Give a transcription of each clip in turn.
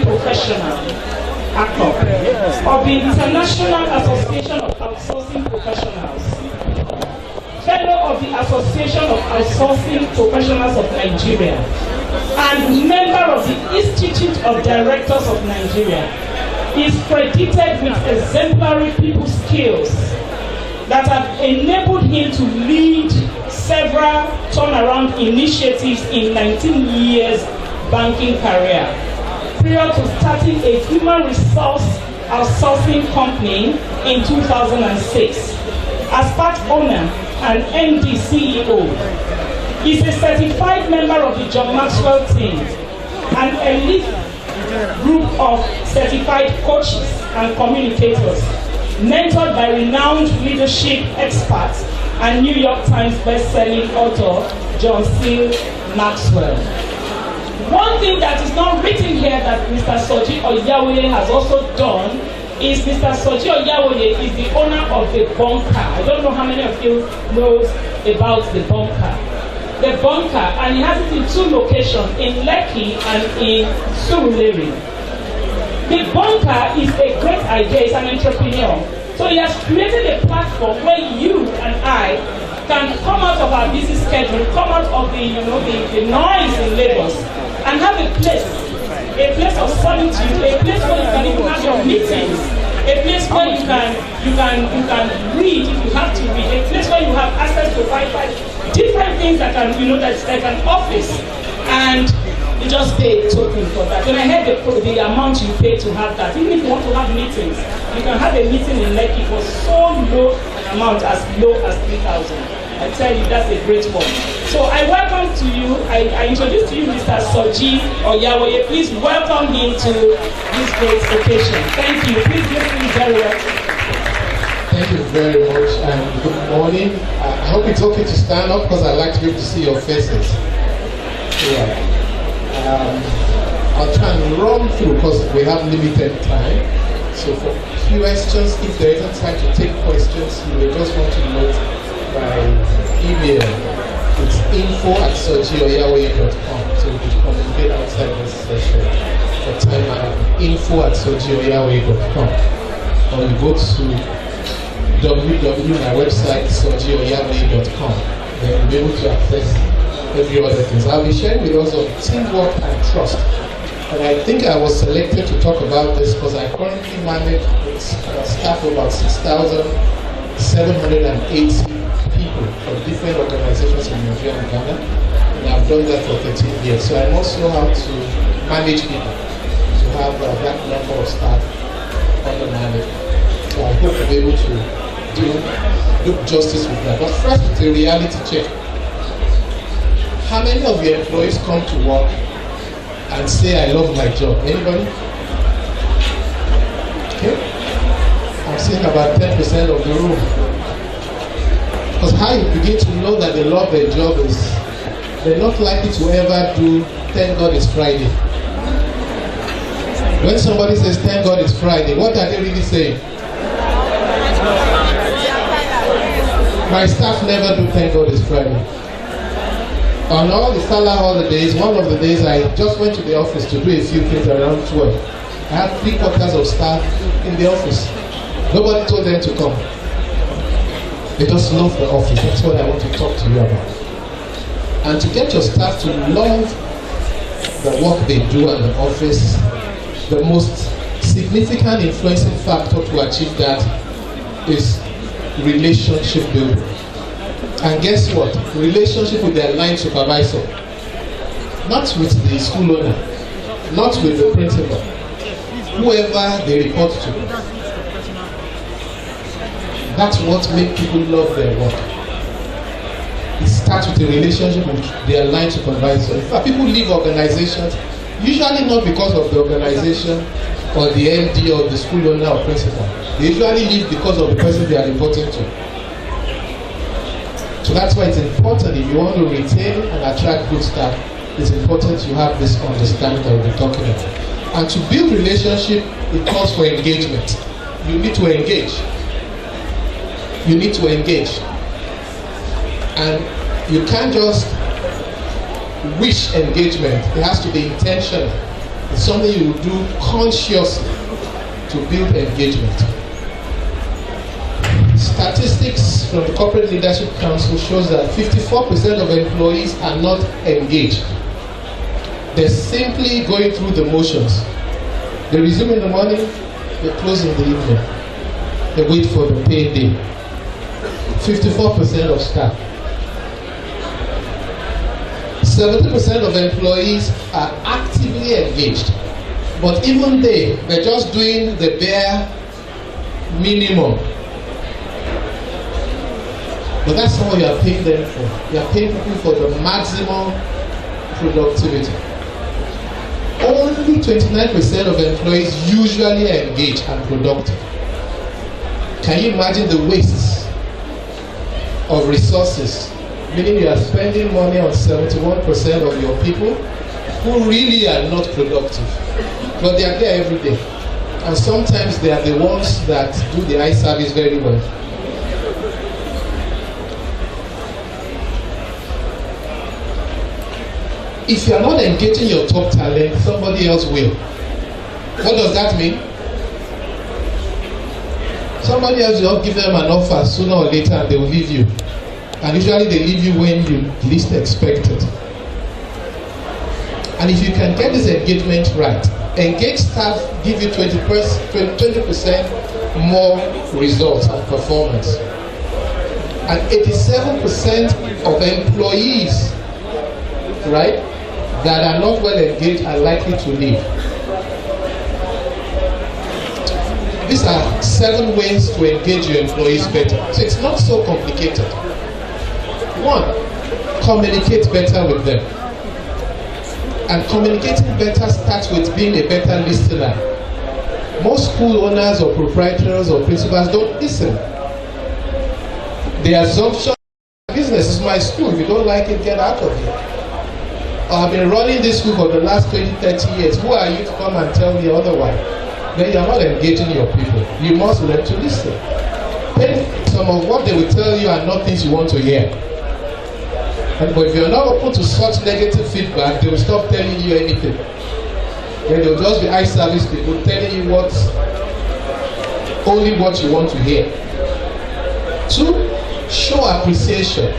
Outsourcing Professional, ACOP, of the International Association of Outsourcing Professionals, Fellow of the Association of Outsourcing Professionals of Nigeria, and member of the Institute of Directors of Nigeria. He is credited with exemplary people skills that have enabled him to lead several turnaround initiatives in 19 years banking career, prior to starting a human resource outsourcing company in 2006. As part owner and MD CEO, he is a certified member of the John Maxwell team, an elite group of certified coaches and communicators, mentored by renowned leadership experts and New York Times best-selling author John C. Maxwell. One thing that is not written here that Mr. Soji Oyawoye has also done is Mr. Soji Oyawoye is the owner of the bunker. I don't know how many of you knows about the bunker. The bunker, and he has it in 2 locations, in Lekki and in Surulere. The bunker is a great idea. He's an entrepreneur. So he has created a platform where you and I can come out of our busy schedule, come out of the noise in Lagos, and have a place of solitude, a place where you can even have your meetings, a place where you can read if you have to read, a place where you have access to Wi-Fi, different things that can, that's like an office, and you just pay a token for that. When I heard the amount you pay to have that, even if you want to have meetings, you can have a meeting in Lekki for so low an amount, as low as 3,000. I tell you, that's a great one. So I welcome to you, I introduce to you Mr. Soji Oyawoye. Please welcome him to this great occasion. Thank you. Please listen very well. Thank you very much, and good morning. I hope it's okay to stand up because I like to be able to see your faces. Yeah. I'll try and run through because we have limited time. So for questions, if there isn't time to take questions, you may just want to note my email. It's info@sojioyawoye.com. So we can communicate outside this session for time out. info@sojioyawoye.com. Or you go to my website, sojioyawoye.com. Then you'll be able to access every other things. I'll be sharing with us on teamwork and trust. And I think I was selected to talk about this because I currently manage a staff of about 6,780 people from different organizations in Nigeria and Ghana. And I've done that for 13 years. So I must know how to manage people, to have that number of staff under management. So I hope to be able to do justice with that. But first, it's a reality check. How many of your employees come to work and say, I love my job? Anybody? Okay. I'm seeing about 10% of the room. Because how you begin to know that they love their job is they're not likely to ever do thank God it's Friday. When somebody says thank God it's Friday, what are they really saying? My staff never do thank God it's Friday. On all the Salah holidays, one of the days I just went to the office to do a few things around 12. I had 3/4 of staff in the office. Nobody told them to come. They just love the office. That's what I want to talk to you about. And to get your staff to love the work they do at the office, the most significant influencing factor to achieve that is relationship building. And guess what? Relationship with their line supervisor. Not with the school owner. Not with the principal. Whoever they report to. That's what makes people love their work. It starts with a relationship with their line supervisor. In fact, people leave organizations, usually not because of the organization or the MD or the school owner or principal. They usually leave because of the person they are reporting to. So that's why it's important, if you want to retain and attract good staff, it's important you have this understanding that we'll be talking about. And to build relationship, it calls for engagement. You need to engage. You need to engage. And you can't just wish engagement. It has to be intentional. It's something you will do consciously to build engagement. Statistics from the Corporate Leadership Council shows that 54% of employees are not engaged. They're simply going through the motions. They resume in the morning, they close in the evening. They wait for the payday. 54% of staff. 70% of employees are actively engaged. But even they're just doing the bare minimum. But that's not what you are paying them for. You are paying people for the maximum productivity. Only 29% of employees usually are engaged and productive. Can you imagine the wastes of resources? Meaning you are spending money on 71% of your people who really are not productive. But they are there every day. And sometimes they are the ones that do the eye service very well. If you are not engaging your top talent, somebody else will. What does that mean? Somebody else will give them an offer sooner or later and they will leave you. And usually they leave you when you least expect it. And if you can get this engagement right, engaged staff give you 20% more results and performance. And 87% of employees, right, that are not well engaged are likely to leave. These are 7 ways to engage your employees better. So it's not so complicated. 1, communicate better with them. And communicating better starts with being a better listener. Most school owners or proprietors or principals don't listen. The assumption, business is my school. If you don't like it, get out of here. I've been running this school for the last 20-30 years. Who are you to come and tell me otherwise? Then you're not engaging your people. You must learn to listen. Then some of what they will tell you are not things you want to hear. But if you're not open to such negative feedback, they will stop telling you anything. Then they'll just be eye service people telling you only what you want to hear. 2, show appreciation.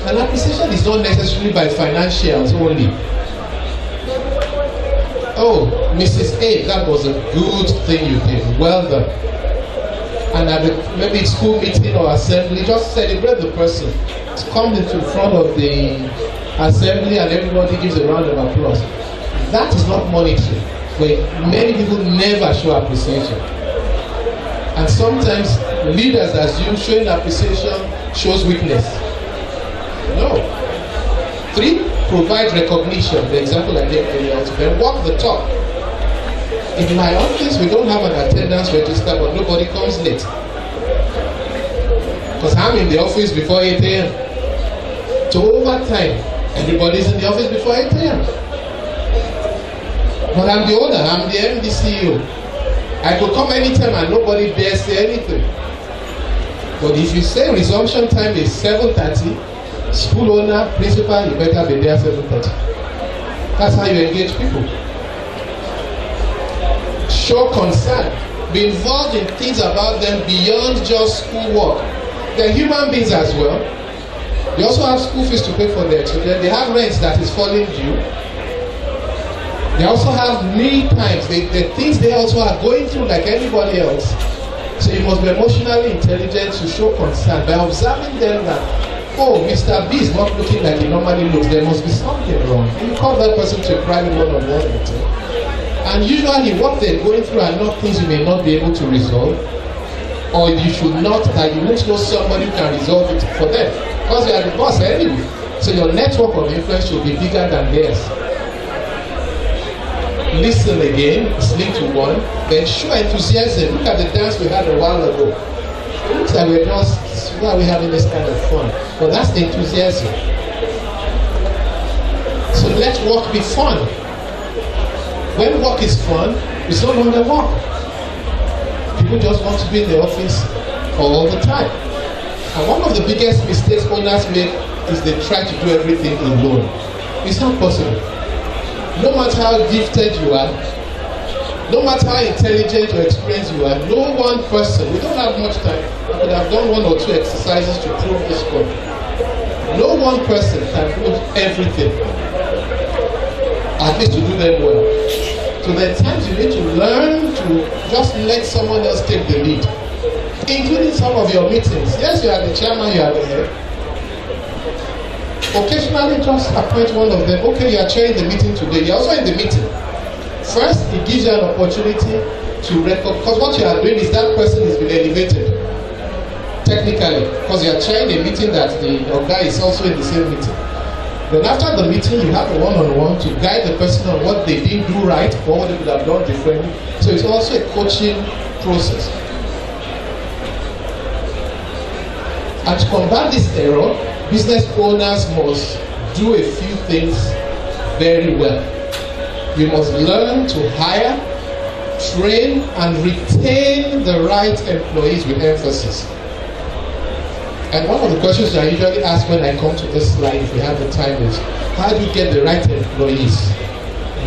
And appreciation is not necessarily by financials only. Oh, Mrs. A, that was a good thing you did. Well done. And at maybe it's school meeting or assembly, just celebrate the person. Come into front of the assembly and everybody gives a round of applause. That is not monetary. But many people never show appreciation. And sometimes leaders assume showing appreciation shows weakness. No. 3, provide recognition. The example I gave earlier, then walk the talk. In my office, we don't have an attendance register, but nobody comes late. Because I'm in the office before 8 a.m. So over time, everybody's in the office before 8 a.m. But I'm the owner, I'm the MD CEO. I could come anytime and nobody dare say anything. But if you say resumption time is 7:30, school owner, principal, you better be there 7:30. That's how you engage people. Show concern. Be involved in things about them beyond just school work. They're human beings as well. They also have school fees to pay for their children. They have rent that is falling due. They also have meal times. The things they also are going through like anybody else. So you must be emotionally intelligent to show concern by observing them that, oh, Mr. B is not looking like he normally looks. There must be something wrong. And you call that person to a private one-on-one meeting. And usually what they're going through are not things you may not be able to resolve, or you should not, that you won't know somebody who can resolve it for them. Because you are the boss anyway. So your network of influence should be bigger than theirs. Listen again, it's linked to 1. Then show enthusiasm. Look at the dance we had a while ago. It looks like we're just, why are we having this kind of fun? But that's the enthusiasm. So let work be fun. When work is fun, it's no longer work. People just want to be in the office all the time. And one of the biggest mistakes owners make is they try to do everything alone. It's not possible. No matter how gifted you are, no matter how intelligent or experienced you are, no one person, we don't have much time, I could have done 1 or 2 exercises to prove this point. No one person can do everything, at least to do them well. So there are times you need to learn to just let someone else take the lead, including some of your meetings. Yes, you are the chairman, you are the head. Occasionally just appoint one of them. Okay, you are chairing the meeting today, you are also in the meeting. First, it gives you an opportunity to record, because what you are doing is that person has been elevated technically, because you are chairing a meeting that the guy is also in the same meeting. Then after the meeting, you have a one-on-one to guide the person on what they didn't do right or what they could have done differently. So it's also a coaching process. And to combat this error, business owners must do a few things very well. You must learn to hire, train, and retain the right employees with emphasis. And one of the questions I usually ask when I come to this slide, if we have the time, is how do you get the right employees?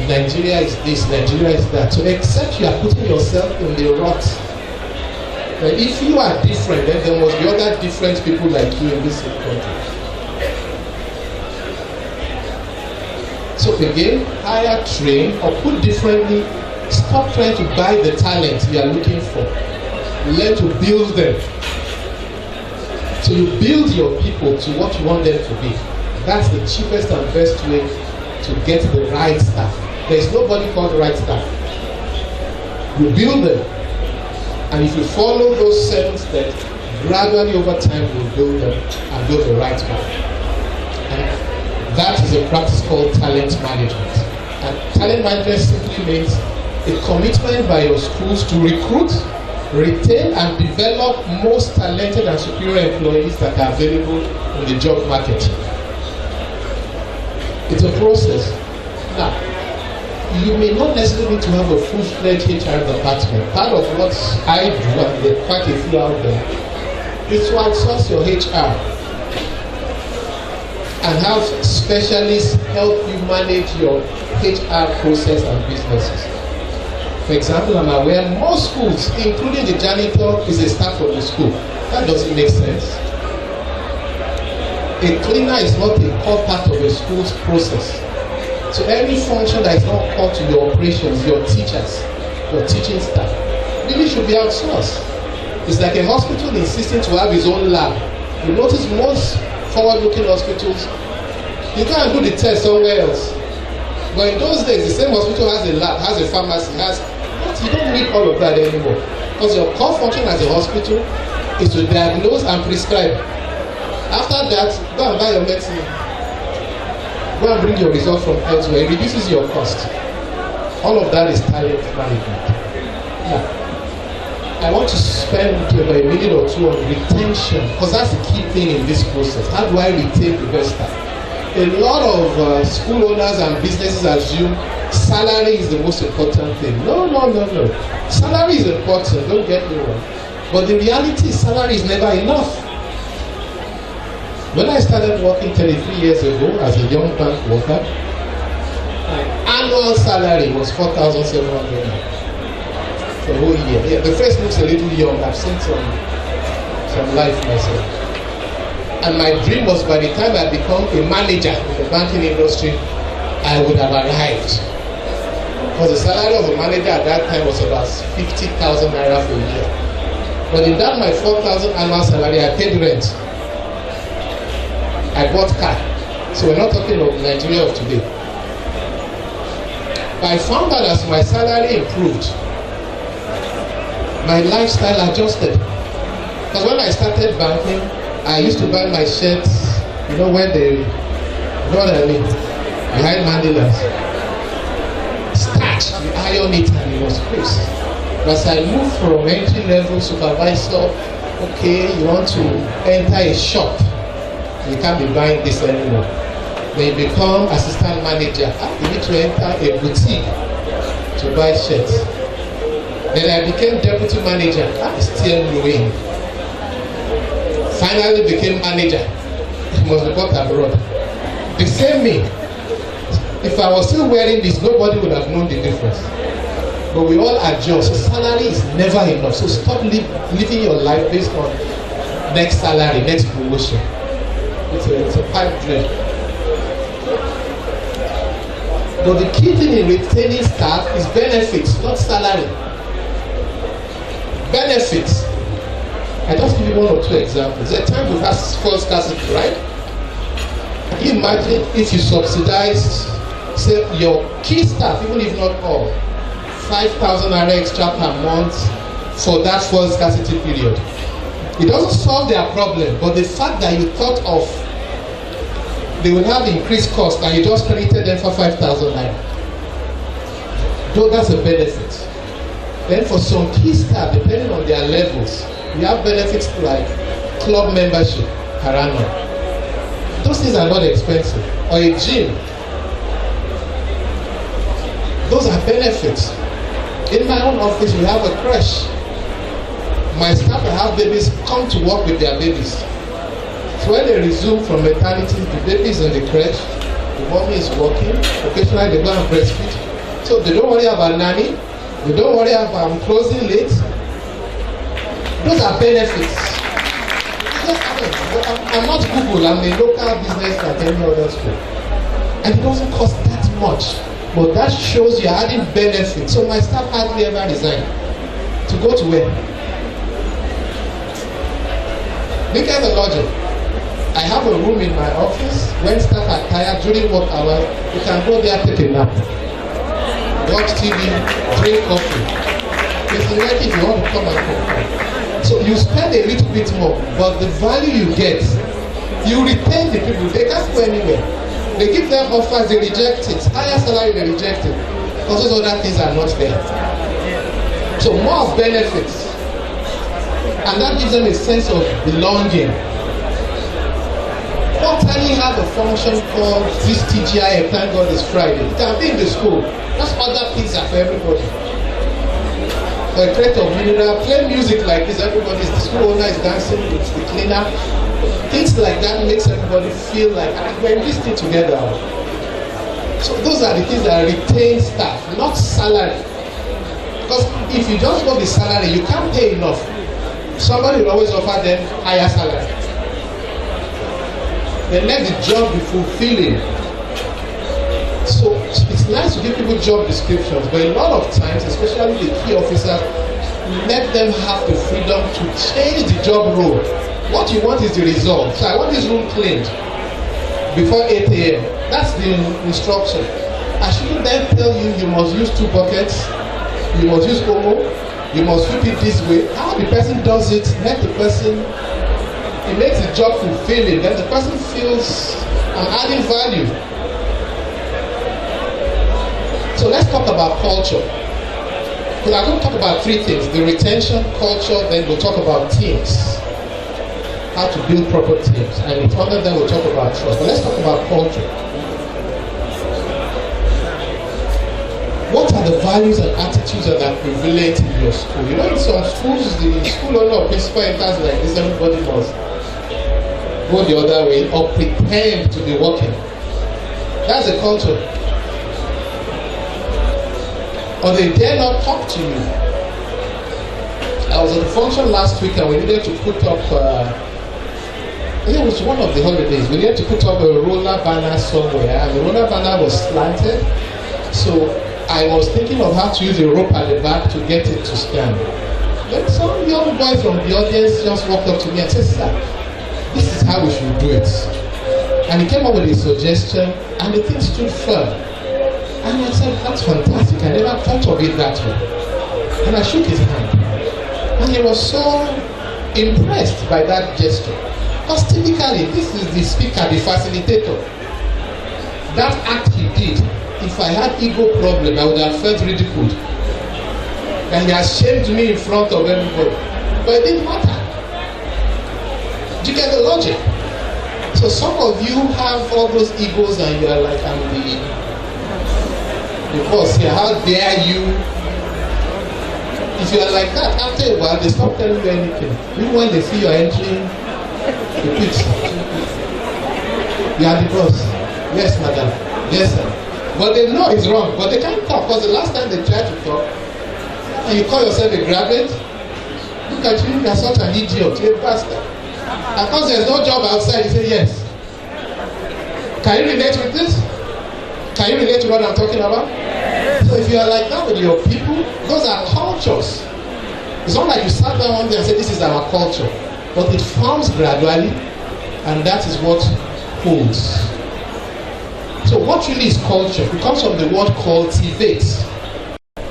Nigeria is this, Nigeria is that. So except you are putting yourself in the rut. But if you are different, then there must be other different people like you in this country. So again, hire, train, or put differently, stop trying to buy the talent you are looking for. Learn to build them. So you build your people to what you want them to be. That's the cheapest and best way to get the right staff. There is nobody called the right staff. You build them. And if you follow those 7 steps, gradually over time you'll build them and build the right one. And that is a practice called talent management. And talent management simply means a commitment by your schools to recruit, retain, and develop most talented and superior employees that are available in the job market. It's a process. Now, you may not necessarily need to have a full-fledged HR department. Part of what I do, and there are quite a few out there, is to outsource your HR and have specialists help you manage your HR process and businesses. For example, I'm aware most schools, including the janitor, is a staff of the school. That doesn't make sense. A cleaner is not a core part of a school's process. So any function that is not core to your operations, your teachers, your teaching staff, really should be outsourced. It's like a hospital insisting to have its own lab. You notice most forward-looking hospitals, you can't do the test somewhere else. But in those days, the same hospital has a lab, has a pharmacy, but you don't need all of that anymore. Because your core function as a hospital is to diagnose and prescribe. After that, go and buy your medicine. Go and bring your results from elsewhere. It reduces your cost. All of that is talent management. Now, I want to spend about a minute or two on retention, because that's the key thing in this process. How do I retain the best staff? A lot of school owners and businesses assume salary is the most important thing. No. Salary is important, don't get me wrong. But the reality is salary is never enough. When I started working 33 years ago as a young bank worker, my annual salary was 4,700 for a whole year. Yeah, the face looks a little young. I've seen some life myself. And my dream was by the time I become a manager in the banking industry, I would have arrived. Because the salary of a manager at that time was about 50,000 naira for a year. But in that my 4,000 annual salary, I paid rent. I bought car. So we're not talking of Nigeria of today. But I found that as my salary improved, my lifestyle adjusted. Because when I started banking, I used to buy my shirts, when they, what I mean, behind mandilas. Starch, you iron it and it was crisp. As I moved from entry level supervisor, okay, you want to enter a shop, you can't be buying this anymore. Then you become assistant manager. You need to enter a boutique to buy shirts. Then I became deputy manager. Still growing. Finally became manager. He must report abroad. The same me. If I was still wearing this, nobody would have known the difference. But we all adjust. So salary is never enough. So stop living your life based on next salary, next promotion. It's a pipe dream. But the key thing in retaining staff is benefits, not salary. Benefits. I just give you one or two examples. At times we've had fuel scarcity, right? Can you imagine if you subsidize, say, your key staff, even if not all, 5,000 naira extra per month for that fuel scarcity period? It doesn't solve their problem, but the fact that you thought of they will have increased cost and you just credited them for 5,000 naira, though that's a benefit. Then for some key staff, depending on their levels, you have benefits like club membership per annum. Those things are not expensive. Or a gym. Those are benefits. In my own office, we have a creche. My staff that have babies come to work with their babies. So when they resume from maternity, the baby is in the creche, the mommy is working, occasionally they go and breastfeed. So they don't worry about nanny, they don't worry about closing late. Those are benefits. I'm not Google, I'm a local business like any other school. And it doesn't cost that much. But that shows you're adding benefits. So my staff hardly ever resign. To go to where? Look at the logic. I have a room in my office. When staff are tired during work hours, you can go there, take a nap, watch TV, drink coffee. If you like it, you want to come and come. So you spend a little bit more, but the value you get, you retain the people. They can't go anywhere. They give them offers, they reject it. Higher salary, they reject it. Because those other things are not there. So more of benefits. And that gives them a sense of belonging. Quarterly have a function called this TGI, thank God it's Friday. It can be in the school. Just order pizza for everybody. For a crate of mineral, play music like this, everybody's, the school owner is dancing, it's the cleaner. Things like that makes everybody feel like we're in this thing together. So those are the things that retain staff, not salary. Because if you just want the salary, you can't pay enough. Somebody will always offer them higher salary. Then let the job be fulfilling. So it's nice to give people job descriptions, but a lot of times, especially the key officers, let them have the freedom to change the job role. What you want is the result. So I want this room cleaned before 8 a.m. That's the instruction. I shouldn't then tell you you must use 2 buckets, you must use Omo, you must sweep it this way. How the person does it, let the person, it makes the job fulfilling, then the person feels I'm adding value. So let's talk about culture. Because I'm going to talk about 3 things: the retention, culture, then we'll talk about teams. How to build proper teams. And under them we'll talk about trust. But let's talk about culture. What are the values and attitudes that are prevalent in your school? You know, in some schools, the school owner or principal enters like this, everybody must go the other way or pretend to be working. That's the culture. Or they dare not talk to you. I was at a function last week and we needed to put up, I think it was one of the holidays, we needed to put up a roller banner somewhere, and the roller banner was slanted. So I was thinking of how to use a rope at the back to get it to stand. Then some young boy from the audience just walked up to me and said, "Sir, this is how we should do it." And he came up with a suggestion, and the thing stood firm. And I said, "That's fantastic, I never thought of it that way." And I shook his hand. And he was so impressed by that gesture. Because typically, this is the speaker, the facilitator. That act he did, if I had ego problem, I would have felt ridiculed. And he has shamed me in front of everybody. But it didn't matter. Do you get the logic? So some of you have all those egos and you are like, I'm the boss here, how dare you? If you are like that, after a while, they stop telling you anything. Even when they see your entry, they pitch. You are the boss. Yes, madam. Yes, sir. But they know it's wrong, but they can't talk because the last time they tried to talk, and you call yourself a graduate, look at you, you are such an idiot, you're a bastard. And because there's no job outside, you say yes. Can you relate with this? Can you relate to what I'm talking about? So if you are like that with your people, those are cultures. It's not like you sat down one day and said, this is our culture. But it forms gradually, and that is what holds. So what really is culture? It comes from the word cultivate.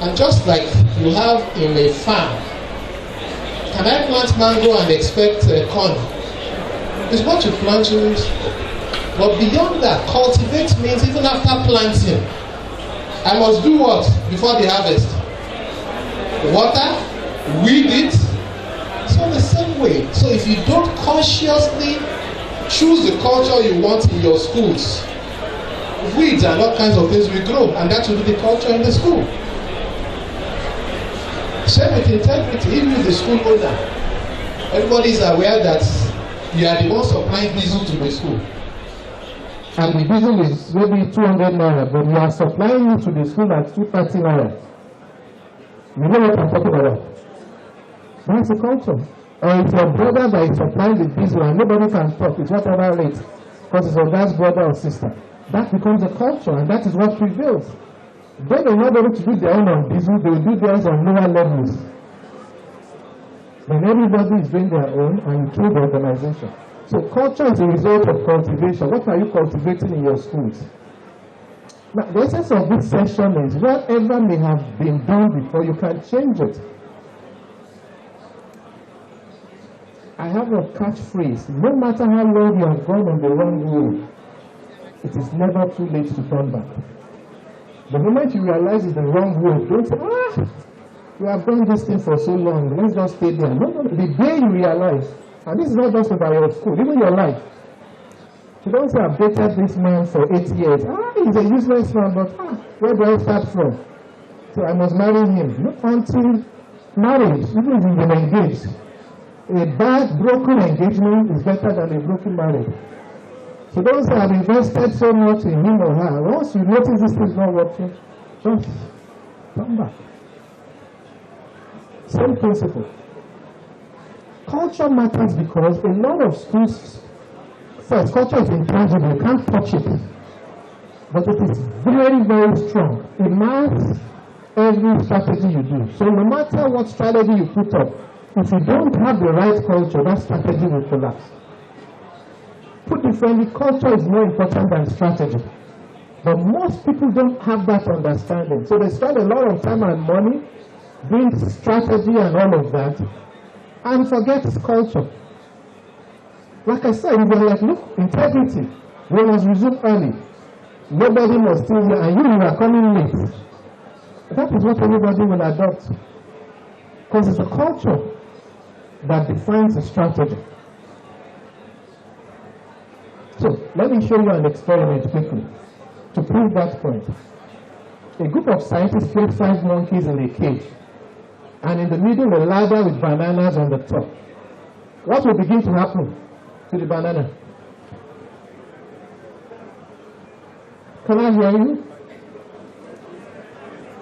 And just like you have in a farm, can I plant mango and expect corn? It's what you plant to it. But beyond that, cultivate means even after planting, I must do what before the harvest? Water, weed it. So the same way. So if you don't consciously choose the culture you want in your schools, weeds and all kinds of things will grow, and that will be the culture in the school. Same with integrity. Even the school owner, everybody is aware that you are the one supplying diesel to the school. And the diesel is maybe 200 naira, but you are supplying it to the school at 230 naira. You know what I'm talking about? That's the culture. Or it's your brother that is supplying the diesel and nobody can talk, it's whatever rate, because it's your dad's brother or sister. That becomes a culture, and that is what prevails. Then they're not able to do their own on diesel, they will do theirs on lower levels. Then everybody is doing their own, and you kill the organization. So culture is a result of cultivation. What are you cultivating in your schools? Now, the essence of this session is whatever may have been done before, you can change it. I have a catchphrase: no matter how long you have gone on the wrong road, it is never too late to turn back. The moment you realize it's the wrong road, don't say, you have done this thing for so long, let's just stay there. No. The day you realize, and this is not just about your school, even your life. You don't say, I've dated this man for 8 years. He's a useless man, but where do I start from? So I must marry him. Not until marriage, even if you've been engaged. A bad, broken engagement is better than a broken marriage. So those who have invested so much in him or her, once you notice this thing is not working, just come back. Same principle. Culture matters because a lot of schools, first, culture is intangible, you can't touch it. But it is very, very strong. It marks every strategy you do. So no matter what strategy you put up, if you don't have the right culture, that strategy will collapse. Put differently, culture is more important than strategy. But most people don't have that understanding. So they spend a lot of time and money doing strategy and all of that, and forget culture. Like I said, if you're like, look, integrity, we must resume early. Nobody must stay here, and you are coming late. That is what everybody will adopt. Because it's a culture that defines the strategy. So, let me show you an experiment quickly to prove that point. A group of scientists placed 5 monkeys in a cage, and in the middle a ladder with bananas on the top. What will begin to happen to the banana? Can I hear you?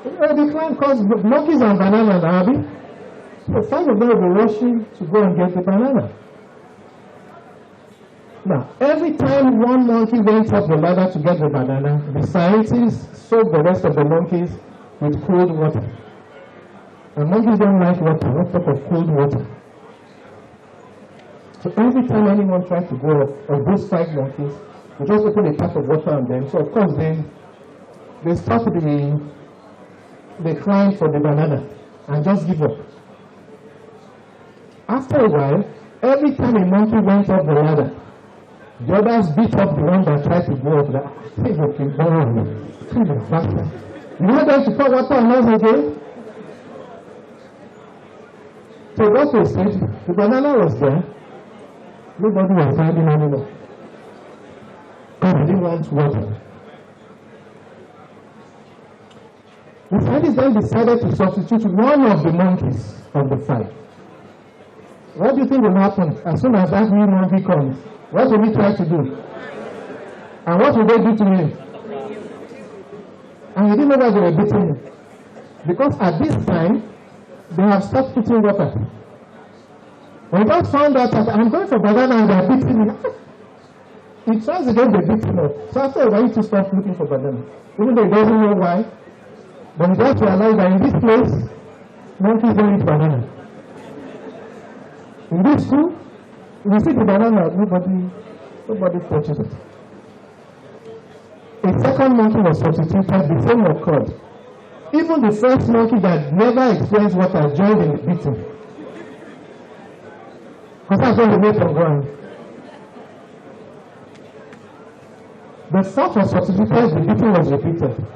It will decline because monkeys and bananas are happy. So 5 of them will be rushing to go and get the banana. Now, every time one monkey went up the ladder to get the banana, the scientists soaked the rest of the monkeys with cold water. And monkeys don't like water, what type of cold water? So every time anyone tried to go up, of those 5 monkeys, we just open a tap of water on them. So of course they stop the crying for the banana and just give up. After a while, every time a monkey went up the ladder, the others beat up the one that tried to go up there. You want them to pour water on us again? So what they said, the banana was there, nobody was finding anymore. Because they didn't want water. The scientists then decided to substitute one of the monkeys of the 5. What do you think will happen as soon as that new monkey comes? What will he try to do? And what will they do to him? And you didn't know why they were beating me. Because at this time, they have stopped eating water. When God found out that I'm going for banana and they're beating me, he tries again, they beat him up. So after a while, he to stop looking for banana. Even though he doesn't know why, but he just realized that in this place, monkeys don't eat banana. In this school, you see the banana, nobody touches it. A second monkey was substituted, the same occurred. Even the first monkey that never experienced water joined in the beating. Because that's what the weight of ground. The fourth was substituted, the beating was repeated.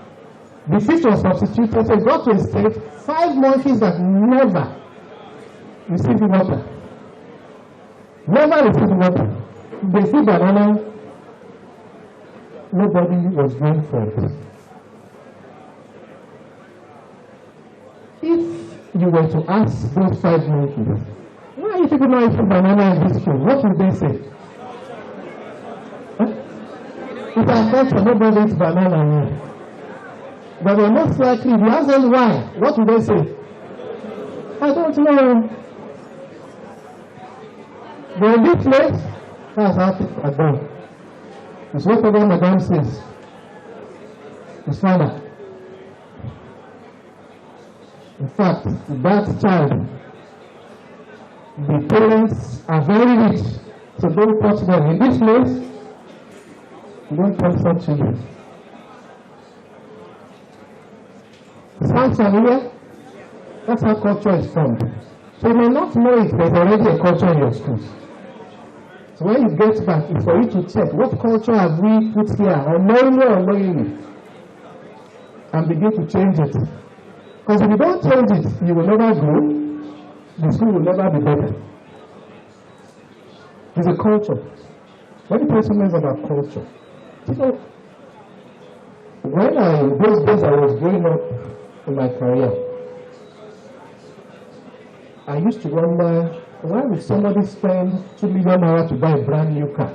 The fifth was substituted, so it got to a state, 5 monkeys that never received water. Never received water. They see banana, nobody was going for it. If you were to ask those 5 monkeys, why are you people not eating banana in this school? What would they say? If I thought nobody eats banana here. But they're most likely, if you ask them why, what would they say? I don't know. But in this place, that's how people are done. It's whatever Madame says. It's father. In fact, that child, the parents are very rich, so don't touch them. In this place, don't touch such children. Sounds familiar? That's how culture is formed. So you may not know it, there's already a culture in your schools. So when you get back, it's for you to check what culture have we put here, unknowingly or unknowingly, and begin to change it. Because if you don't change it, you will never grow, the school will never be better. It's a culture. Let me tell you something about culture. You know, those days I was growing up in my career, I used to wonder, why would somebody spend $2 million to buy a brand new car?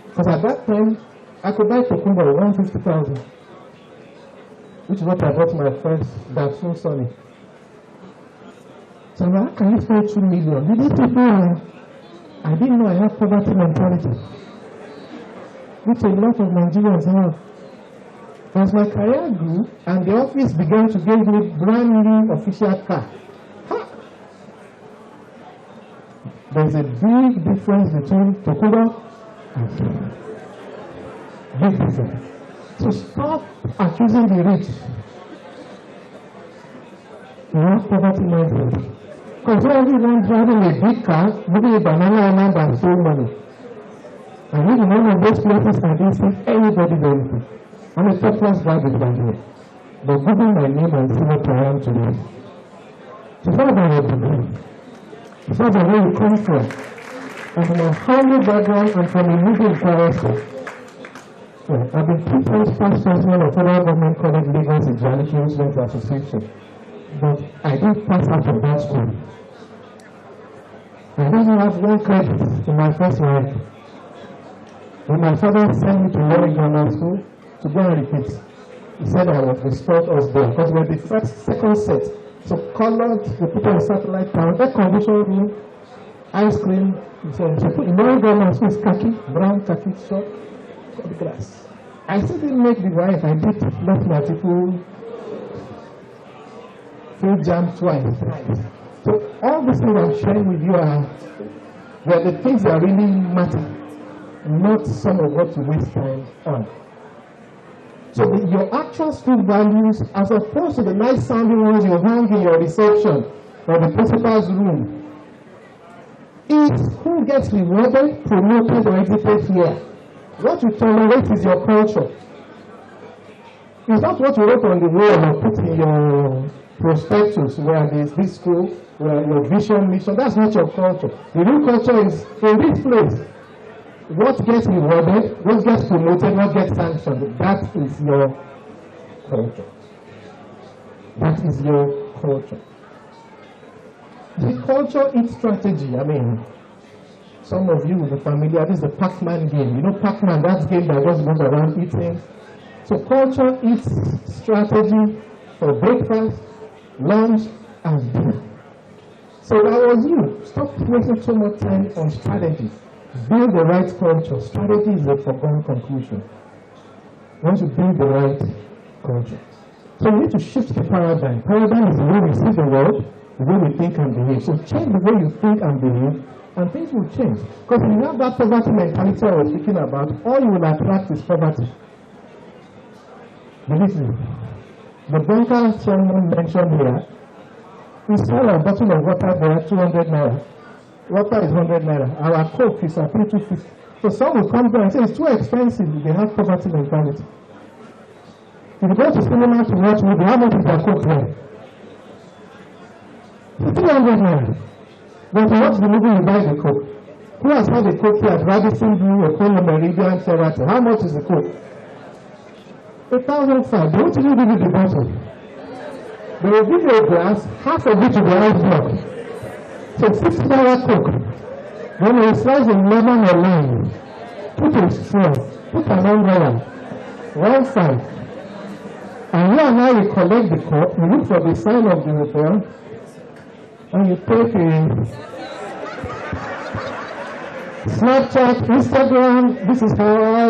Because at that time, I could buy Tokumbo at $150,000, which is what I bought my first Datsun Sony. So how can you spend $2 million? These people, I didn't know I had poverty mentality, which a lot of Nigerians have. As my career grew and the office began to give me brand new official car, there's a big difference between Tokuba and big difference. So stop accusing the rich. You have poverty mindset. Because everyone driving a big car, maybe a banana island and so money. I live in one of those places and they see anybody do anything. I'm a top class guy with my name. But Google my name and see what I am today. It's not about a degree. It's not about where you come from. I'm from a humble background and from a middle character. I've been 2 times past president of Federal Government College Lagos Examination Students Association. But I didn't pass out of that school. I didn't have 1 credit in my first life. When my father sent me to Warwick Grammar School to go and repeat, he said I was restored us there because we were the second set. So colored, we put on satellite town, air conditioned room, ice cream. So put in Warwick Grammar School is khaki, brown khaki short, cut grass. I still didn't make the right. I did mathematical, full jam twice. So all the things I'm sharing with you are the things that really matter, not some of what you waste time on. So your actual school values, as opposed to the nice sounding ones you hang in your reception or the principal's room, is who gets rewarded, promoted, or exited here. What you tolerate is your culture. It's not what you wrote on the wall or put in your prospectus where there's this school, where your vision, mission. That's not your culture. The real culture is in this place. What gets rewarded, what gets promoted, what gets sanctioned. That is your culture. That is your culture. The culture is strategy. I mean, some of you will be familiar. This is the Pac-Man game. You know Pac-Man, that game that just goes around eating So culture eats strategy for breakfast, lunch, and dinner. So that was you. Stop wasting so much time on strategy. Build the right culture. Strategy is a foregone conclusion. Once you build the right culture. So you need to shift the paradigm. Paradigm is the way we see the world, the way we think and behave. So change the way you think and behave, and things will change. Because if you have that poverty mentality I was speaking about, all you will attract is poverty. Believe me. The banker someone mentioned here, we sell a bottle of water there 200 naira. Water is 100 naira. Our Coke is at 250. So some will come there and say it's too expensive. They have poverty mentality. If you go to cinema to watch movie, how much is their Coke there? 200 naira. But to watch the movie, you buy the Coke. Who has had a Coke here at Radisson Blue, Apollo, Meridian, Sheraton? How much is the Coke? 1,500. They won't even give you the bottle. They will give you a glass, half of which is the ice block. So 60 Coke. Then you slice a lemon or lime, put a straw, put an umbrella, 1.5. And you and I will collect the cup, you look for the sign of the hotel, and you take a Snapchat, Instagram, this is how I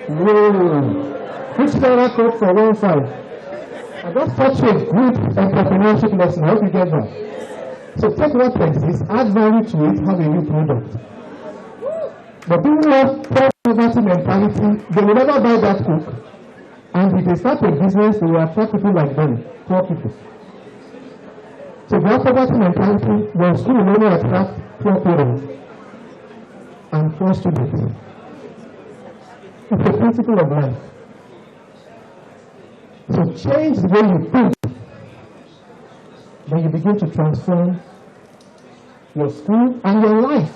roll. Which Coke for 1.5? I just taught you a good entrepreneurship lesson. I hope you get that. So take what exists, add value to it, have a new product. But people have poverty mentality, they will never buy that Coke. And if they start a business, they will attract people like them, poor people. So if you have poverty mentality, your school will only attract poor parents and poor students. It's a principle of life. So change the way you think. Then you begin to transform your school and your life.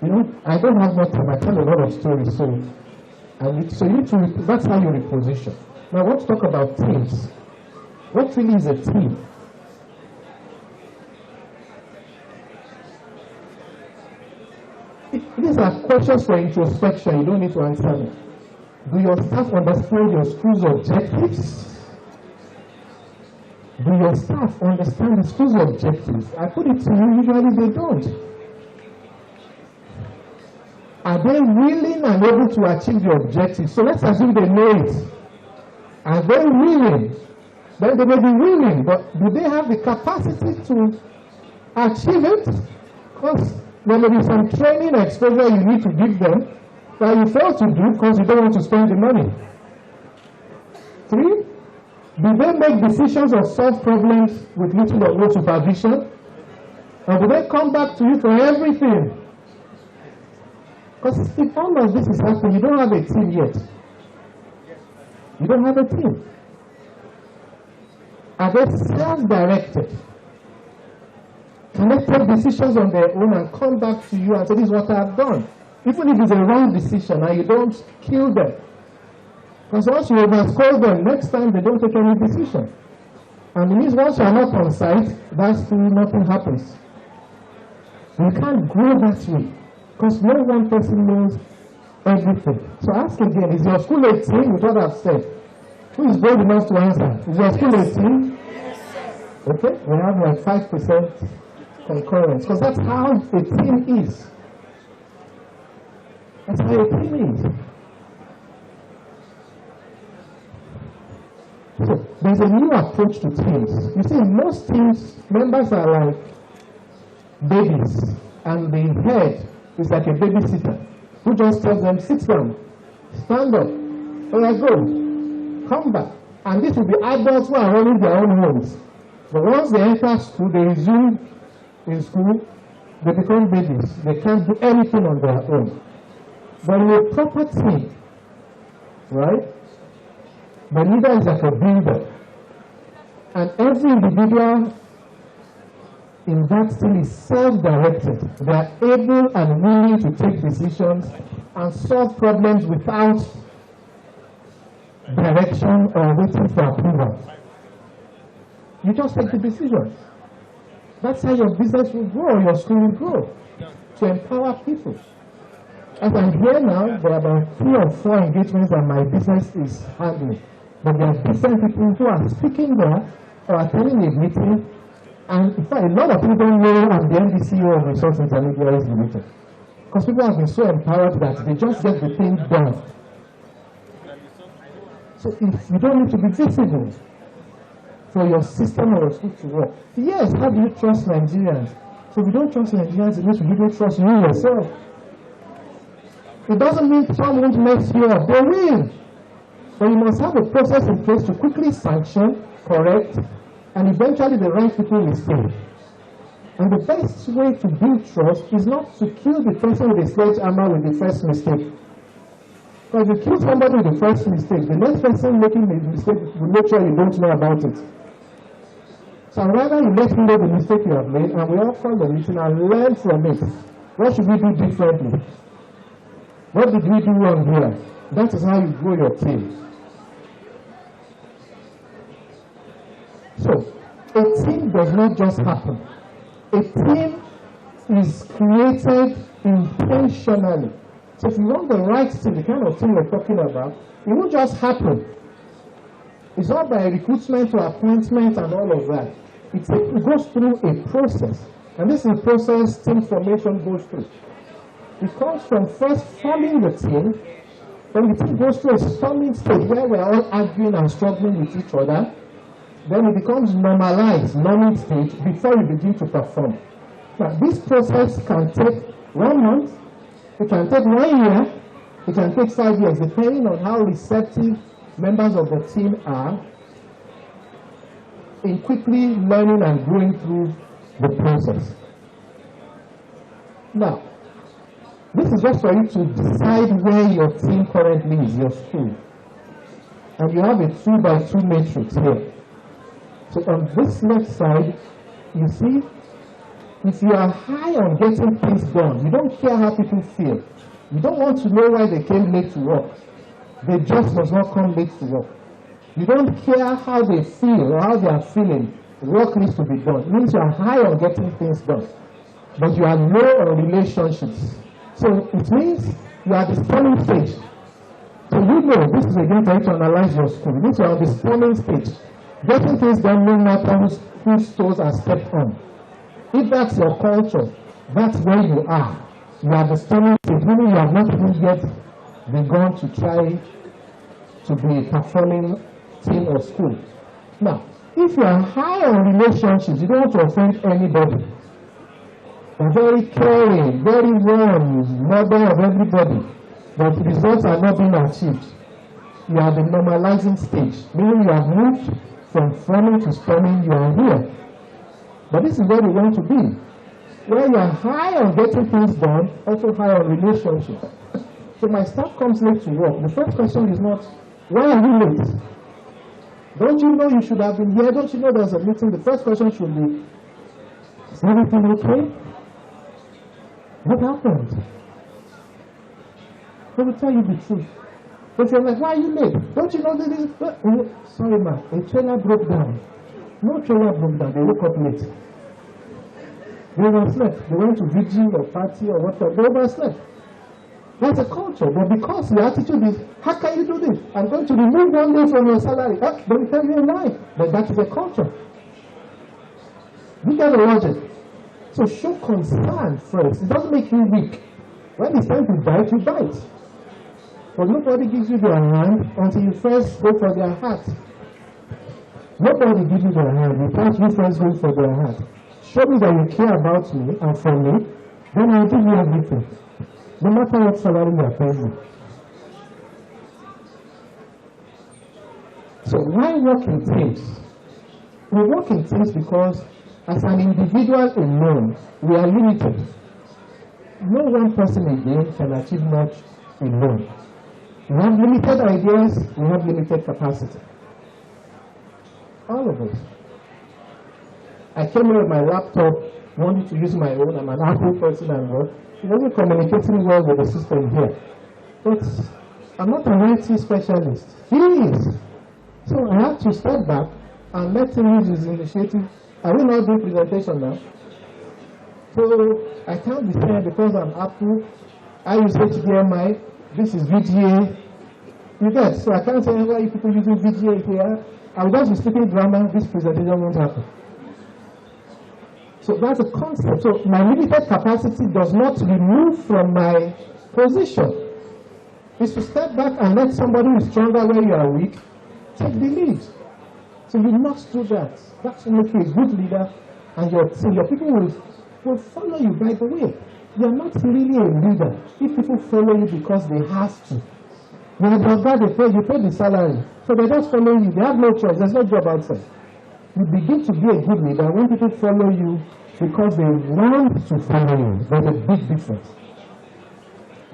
You know, I don't have much time. I tell a lot of stories, so you need to. That's how you reposition. Now, let's talk about teams. What really is a team? These are questions for introspection. You don't need to answer them. Do your staff understand your school's objectives? Do your staff understand the school's objectives? I put it to you, usually they don't. Are they willing and able to achieve the objectives? So let's assume they know it. Are they willing? Then they may be willing, but do they have the capacity to achieve it? Because there may be some training or exposure you need to give them that you fail to do because you don't want to spend the money. 3, do they make decisions or solve problems with little or no supervision? Or do they come back to you for everything? Because if all of this is happening, you don't have a team yet. You don't have a team. Are they self-directed? Can they take decisions on their own and come back to you and say, this is what I've done? Even if it's a wrong decision and you don't kill them. Because once you overscore them, next time they don't take any decision. And it means once you are not on site, that's still nothing happens. You can't grow that way. Because no one person knows everything. So ask again, is your school a team with what I've said? Who is bold enough to answer? Is your school a team? Okay, we have like 5% concurrence. Because that's how a team is. That's how a team is. So there's a new approach to teams. You see, most teams, members are like babies, and the head is like a babysitter who just tells them, sit down, stand up, or go, come back. And this will be adults who are running their own homes. But once they enter school, they resume in school, they become babies. They can't do anything on their own. But in a proper team, right, the leader is like a builder. And every individual in that team is self-directed. They are able and willing to take decisions and solve problems without direction or waiting for approval. You just take the decision. That's how your business will grow, or your school will grow, to empower people. As I'm here now, there are about 3 or 4 engagements that my business is handling. But there are different people who are speaking there or attending a meeting. And in fact, a lot of people don't know I'm the MD/CEO of Resource Intermediaries Limited. Because people have been so empowered that they just get the thing done. So if you don't need to be visible for your system or your school to work. Yes, how do you trust Nigerians? So if you don't trust Nigerians, it means you don't trust you yourself. It doesn't mean some won't mess you up. They will. But you must have a process in place to quickly sanction, correct, and eventually the right people will stay. And the best way to build trust is not to kill the person with a sledgehammer with the first mistake. Because if you kill somebody with the first mistake, the next person making the mistake will make sure you don't know about it. So rather you let me know the mistake you have made, and we all call the meeting and learn from it. What should we do differently? What did we do wrong here? That is how you grow your team. So, a team does not just happen. A team is created intentionally. So if you want the right team, the kind of team we're talking about, it won't just happen. It's not by recruitment to appointment and all of that. It goes through a process. And this is a process team formation goes through. It comes from first forming the team, then the team goes through a storming stage where we're all arguing and struggling with each other. Then it becomes normalized, norming stage, before you begin to perform. Now, this process can take 1 month, it can take 1 year, it can take 5 years, depending on how receptive members of the team are in quickly learning and going through the process. Now, this is just for you to decide where your team currently is, your school. And you have a 2x2 matrix here. So on this left side, you see, if you are high on getting things done, you don't care how people feel. You don't want to know why they came late to work. They just must not come late to work. You don't care how they feel or how they are feeling. Work needs to be done. It means you are high on getting things done, but you are low on relationships. So it means you are at the spawning stage. So you know, this is again trying to analyze your school. It means you are on the spawning stage. Getting things done no matter whose toes are stepped on. If that's your culture, that's where you are. You are the spawning stage, meaning you have not even yet begun to try to be a performing team or school. Now, if you are high on relationships, you don't want to offend anybody. You're very caring, very warm, mother of everybody, but results are not being achieved. You are the normalizing stage, meaning you have moved from forming to storming, you are here. But this is where you want to be. Where you are high on getting things done, also high on relationships. So my staff comes late to work. The first question is not, why are you late? Don't you know you should have been here? Don't you know there's a meeting? The first question should be, is everything okay? What happened? They will tell you the truth. But you're like, why are you late? Don't you know that this? Oh, sorry, ma, a trailer broke down. No trailer broke down. They woke up late. They overslept. They went to vigil or party or whatever. They overslept. That's a culture. But because your attitude is, how can you do this? I'm going to remove 1 day from your salary. Don't tell me a lie. But that is a culture. You get the logic. So show concern first. It doesn't make you weak. When it's time to bite, you bite. But nobody gives you their hand until you first go for their heart. Nobody gives you their hand without you first going for their heart. Show me that you care about me and for me, then I'll give you everything. No matter what salary you are paying me. So why work in teams? We work in teams because as an individual alone, we are limited. No one person again can achieve much alone. We have limited ideas, we have limited capacity. All of us. I came here with my laptop, wanted to use my own. I'm an Apple person and what. It wasn't communicating well with the system here. But I'm not an IT specialist. He is. So I have to step back and let him use his initiative. I will not do presentation now. So I can't be here because I'm Apple. I use HDMI, this is VGA. You get, so I can't say why you people using VGA here. I will just be speaking grammar, this presentation won't happen. So that's a concept. So my limited capacity does not remove from my position. It's to step back and let somebody who is stronger where you are weak take the lead. So you must do that. That's will make you a good leader, and your people will follow you. By the way, you're not really a leader if people follow you because they have to. When you pay the salary, so they just follow you. They have no choice. There's no job outside. You begin to be a good leader when people follow you because they want to follow you. There's a big difference.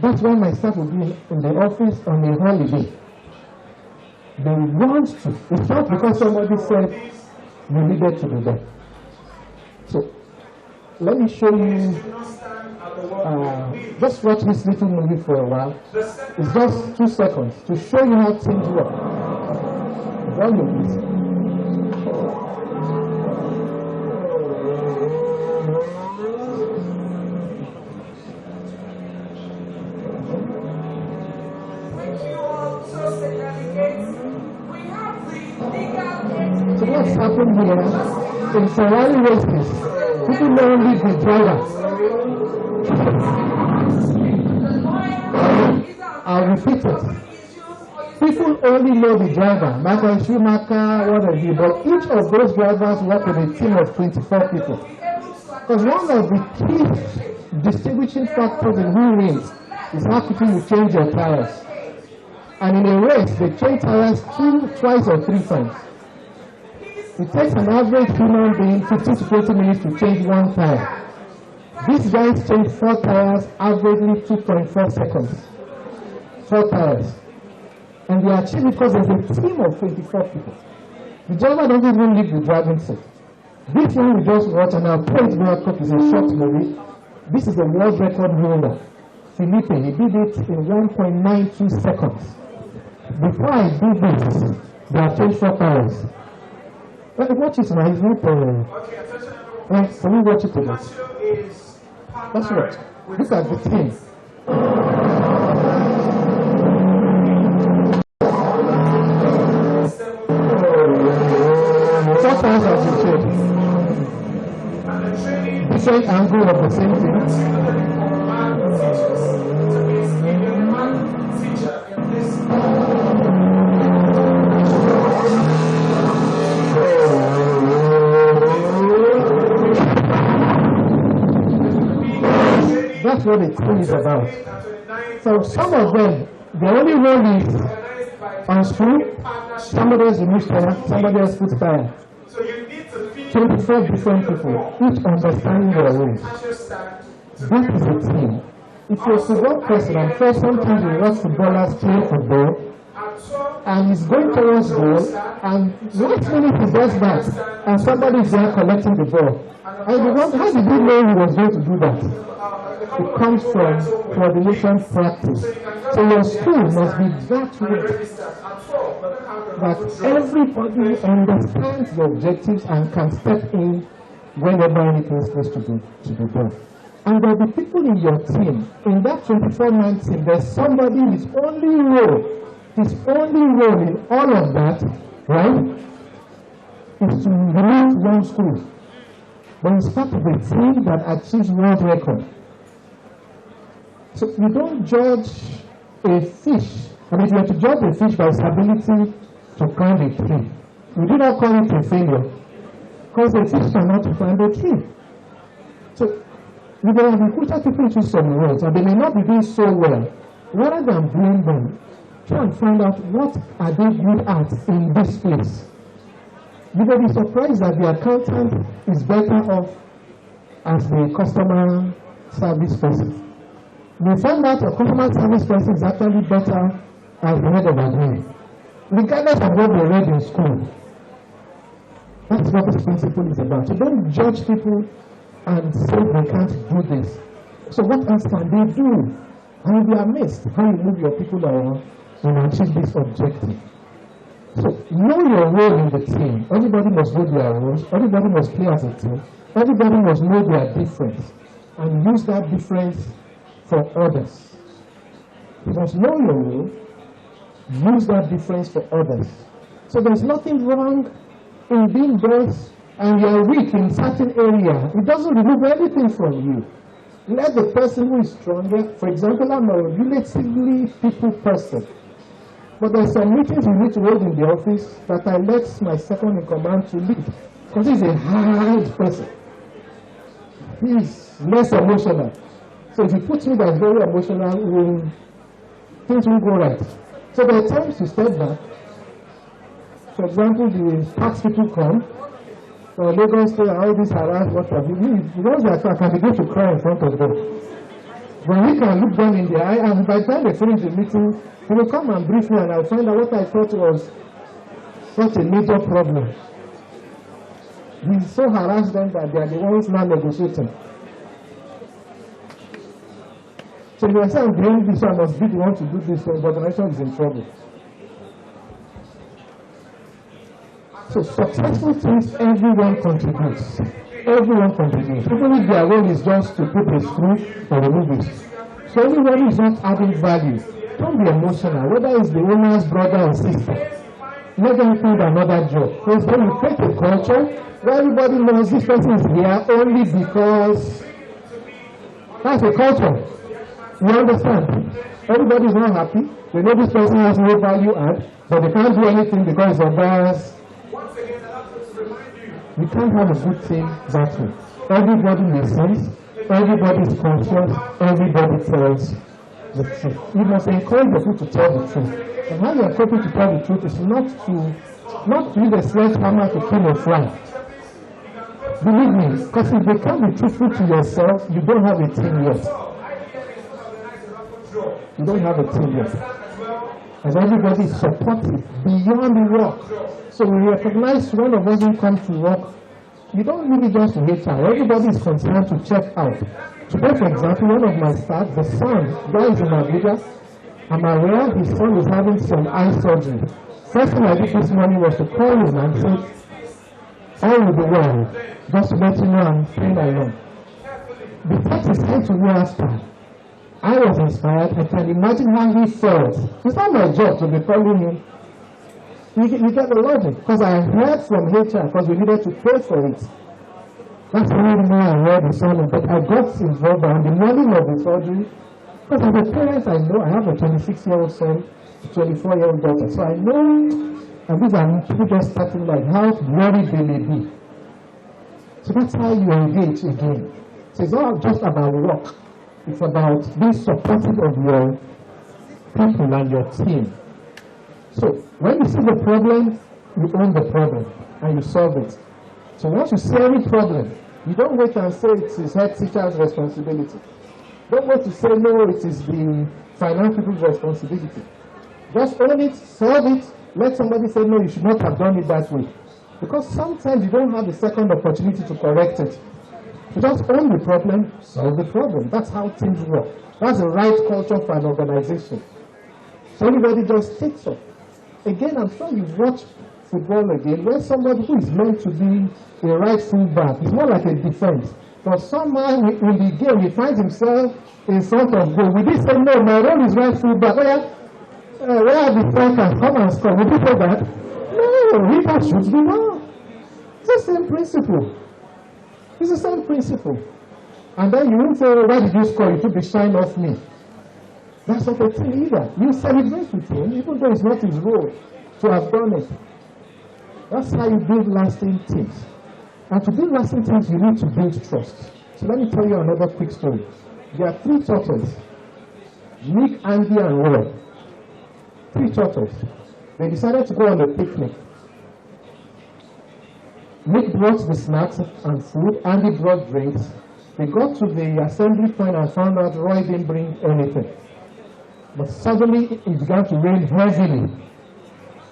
That's why my staff will be in the office on a holiday. They want to. It's not because somebody said you needed to do that. So, let me show you, just watch this little movie for a while. It's just 2 seconds to show you how things work. Volume, please. So what's happened here in Ferrari races, people know only the driver. I'll repeat it. People only know the driver, Michael Schumacher, what have you, but each of those drivers work with a team of 24 people. Because one of the key distinguishing factors in who wins is how quickly you change your tires. And in a race, they change tires twice or 3 times. It takes an average human being 15 to 20 minutes to change 1 tire. These guys change 4 tires, averagely 2.4 seconds. 4 tires. And they achieve it because there's a team of 24 people. The driver doesn't even leave the driving seat. This one we just watched, and our Praise World Cup is a short movie. This is a world record holder. Felipe, he did it in 1.92 seconds. Before I do this, they have changed 4 tires. Well, watch it now, it's not right, can we watch it together? That's right. Look at the team. 4 tires have been changed. Different angle of the same thing. That's what the team is about. So some of them, the only role is on screen, somebody else removes tire, somebody else puts tire. 24 different people, each understanding their roles. That is a team. If you're a football person, I'm sure sometimes you watch footballers play football, and he's going towards goal, and last minute he does that, and somebody is there collecting the ball. And you wonder, how did he know he was going to do that? It comes from coordination practice. So your school must be that way that everybody understands the objectives and can step in whenever anything is supposed to be done. And there will be people in your team, in that 24-man team, there's somebody whose only role in all of that, right, is to lead one school. But it's part of a team that achieves world record. So you don't judge a fish. I mean, if you have to judge a fish by its ability to climb a tree, you do not call it a failure, because a fish cannot climb a tree. So you may have recruited people into some roles, and they may not be doing so well. Rather than blame them, try and find out what are they good at in this place. You may be surprised that the accountant is better off as the customer service person. You find out a customer service person is actually better as the head of admin, regardless of what they read in school. That's what this principle is about. So don't judge people and say they can't do this. So what else can they do? And you'll be amazed how you move your people around and achieve this objective. So know your role in the team. Everybody must know their roles. Everybody must play as a team. Everybody must know their difference and use that difference for others. You must know your role, use that difference for others. So there's nothing wrong in being boss and you're weak in certain area. It doesn't remove anything from you. Let the person who is stronger, for example, I'm a relatively people person. But there's some meetings we need to hold in the office that I let my second in command to lead. Because he's a hard person. He's less emotional. So if you put me that's very emotional, things will go right. So there are times you step back. For example, the tax people come, or Lagos State, all these harass, what have you. You know that I can begin to cry in front of them. But we can look them in the eye, and by the time they finish the meeting, they will come and brief me, and I'll find out what I thought was such a major problem. We so harass them that they are the ones now negotiating. So you say, I'm doing this, I must be the one to do this, but the nation is in trouble. So successful things, everyone contributes. Everyone contributes. Even if their role is just to put a screw or remove it. So everyone is not adding value. Don't be emotional, whether it's the owner's brother or sister. Let them find another job. Because when you create a culture where everybody knows this person is here only because that's a culture. You understand? Everybody is not happy. They know this person has no value add, but they can't do anything because of theirs. You can't have a good thing that way. Everybody listens, everybody is conscious, everybody tells the truth. You must encourage the people to tell the truth. And how you are people to tell the truth is not to use a sledgehammer to kill a fly. Believe me, because if you can't be truthful to yourself, you don't have a team yet. You don't have a team yet. And everybody is supportive beyond the work. So we recognize one of us who comes to work. You don't really just to HR. Everybody is concerned to check out. Today, for example, one of my staff, the son, guy is in Abuja. I'm aware his son is having some eye surgery. First thing I did this morning was to call him and say, all will be well. Just to let you know I'm praying along. The fact is time to me after. I was inspired. I can imagine how he felt. It's not my job to be calling him. You get the logic. Because I heard from HR, because we needed to pay for it. That's the reason why I heard the son. But I got involved on the morning of the surgery. Because as a parent, I know I have a 26-year-old son, a 24-year-old daughter. So I know, and these are people just starting like how worried they may be. So that's how you engage again. So it's not just about work. It's about being supportive of your people and your team. So when you see the problem, you own the problem and you solve it. So once you see any problem, you don't wait and say it is head teacher's responsibility. Don't wait to say no, it is the finance people's responsibility. Just own it, solve it, let somebody say no, you should not have done it that way. Because sometimes you don't have the second opportunity to correct it. You just own the problem, solve the problem. That's how things work. That's the right culture for an organization. So everybody just takes up. Again, I'm sure you've watched football again, where somebody who is meant to be a right fullback is more like a defense. But somehow in the game, he finds himself in front of goal. We did say, no, my role is right fullback. Where are the fighters? Come and score. Would you say that? No, he just shoots the ball. It's the same principle. It's the same principle. And then you won't say, why did you score? You took the shine off me. That's not a thing either. You celebrate with him, even though it's not his role to have done it. That's how you build lasting things. And to build lasting things, you need to build trust. So let me tell you another quick story. There are 3 turtles. Nick, Andy, and Roy. 3 turtles. They decided to go on a picnic. Nick brought the snacks and food, Andy brought drinks. They got to the assembly point and found out Roy didn't bring anything. But suddenly it began to rain heavily.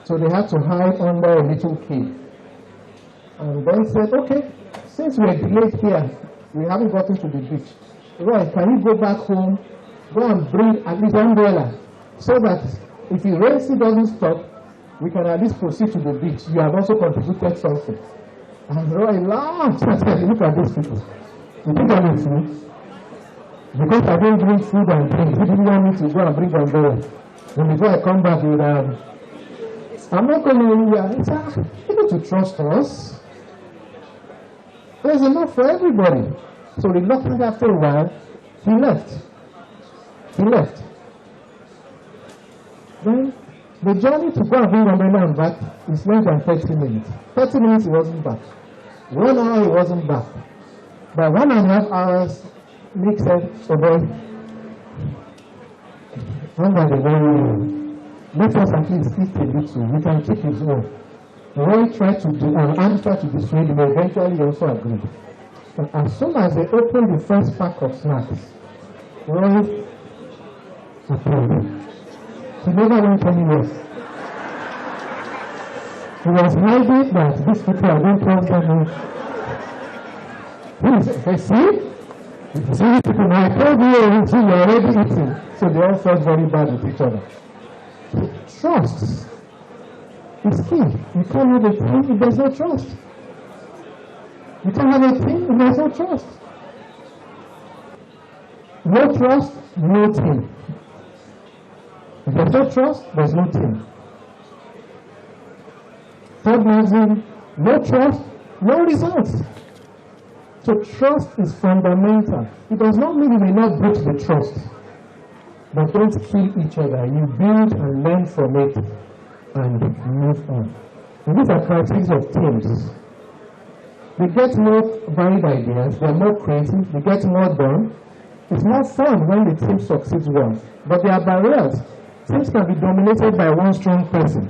So they had to hide under a little cave. And then said, okay, since we're delayed here, we haven't gotten to the beach. Roy, can you go back home, go and bring at least umbrella, so that if it rains, it doesn't stop, we can at least proceed to the beach. You have also contributed something. And Roy laughed and said, look at these people. You think I'm a fool? Because I didn't bring food and drink, he didn't want me to go and bring umbrella. And before I come back, he would I'm not going to, it's able to trust us. There's enough for everybody. So reluctant after a while, he left. Then the journey to go and bring umbrella and back is less than 30 minutes. 30 minutes he wasn't back. 1 hour he wasn't back. By 1.5 hours, Nick said, "So boy, under the one, let us at least eat a little. We can keep his own." Roy tried to do, and Anne tried to dissuade him, but eventually he also agreed. And as soon as they opened the first pack of snacks, Roy approved. He never went anywhere. He was hiding that these people are going to trust them. They see? See, people, I told you, see, you're already eating. So they all felt very bad with each other. Trust is key. You can't have a thing if there's no trust. You can't have a thing if there's no trust. No trust, no team. If there's no trust, there's no team. Third reason, no trust, no results. So trust is fundamental. It does not mean you may not break the trust, but don't kill each other. You build and learn from it and move on. And these are characteristics of teams. They get more varied ideas, they're more creative, they get more done. It's more fun when the team succeeds well. But there are barriers. Teams can be dominated by one strong person.